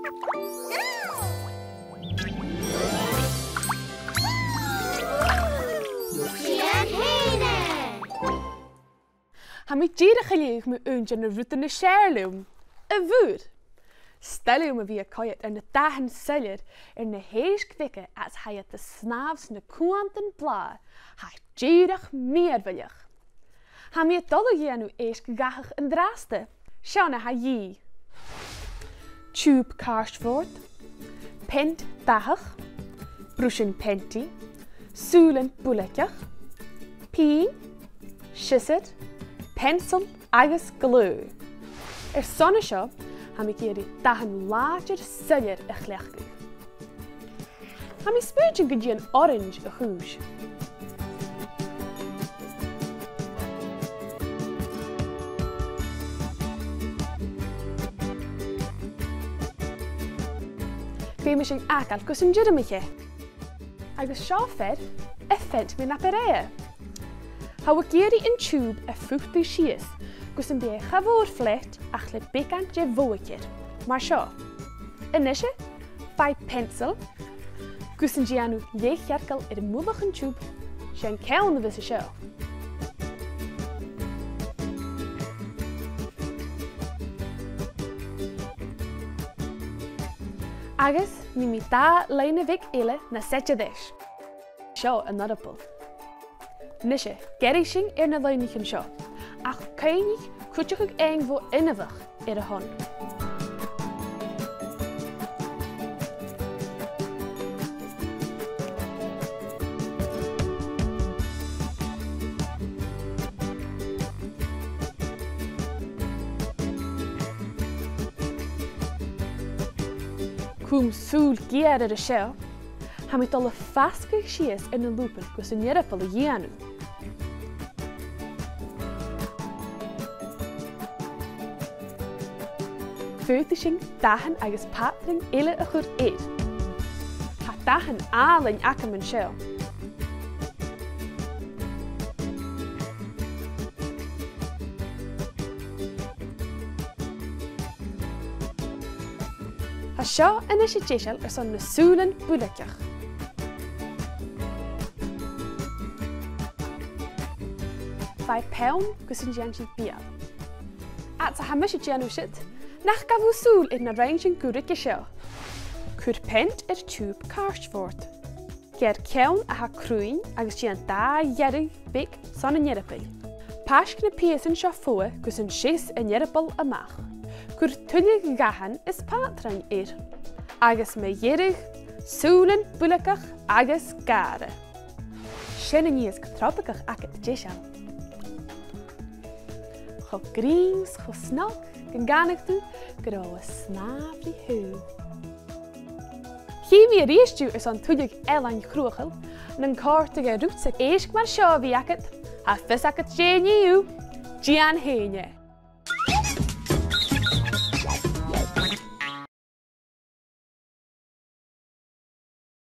Ha mi díra chaléigh mu únte na ruúta na séirlumm. A bhúr. Stellúm a bhí a coiad ar na dahan suilir ar na Èisg fiche as haiad a snabs na cuantan blá, ha díirech mearbhaileach. Ha mi a dul dhéanú Èisg gachach an drásta, seanna ha dhí. Tube carstfort, pent dachach, brúsin penti, súlan bulaceach, pí, siuthad, pencil agus glue. Sonna seo, ha mi géirí dahan láidir suilir a chleachcu. Ha mi spúirte go dtí an orange a chúis. Bhí me sin acal gus an dúramiche. Agus seo fed a fent mi na peréa. Ha wa géirí an tube a fuchtú sias, gus an bé chafór flet ach le becant je bhuaicir. Mar seo. Inise, fai pencil, gus an gianú léchjarcal ar múlach an tube, sé an ceann na vis a seo. Agus, mi dá leina vic eile na sete deis. Seo an nodapol. Nise, geiri sin ar na leinichen seo, ach caiinnig cúteach ag bhó inmhach ar a hon. Cúm súl géad ar a seo, ha mi dul a fascaigh sias ar na lúpan gus an dhearapal a dhéanú. Fuirta sin dahan agus patring eile a chur éid. Ha dahan álainn acam an seo. Ha seo ina sé déisial ar son na súlan bulaceach. Fai pewn gus an dhéan siad bíal. At sa ha mis sé déanú siad, nach gafú súl in na rein sin gúric i seo. Cúr pent ar tube carstfort. Ger ceann a ha crúin agus tí an dá dhearú bic son an dhearapil. Pasc na píasan seo fua gus an sís an dhearapil amach. Cúr tuilig gahan is pátrain ir. Agus me dhearúg, súlan bulacach agus gara. Sin an níos trópacach acad déisial. Cho grís, cho snach, gan ganach tú, gyda o snafri hw. Chi fi ar eistú ar son tuilig ealain chruthachadh, na'n córtaigh a rútsa Èisg mar seo bhí acad, a fis acad sé níú, Dèan Fhèin.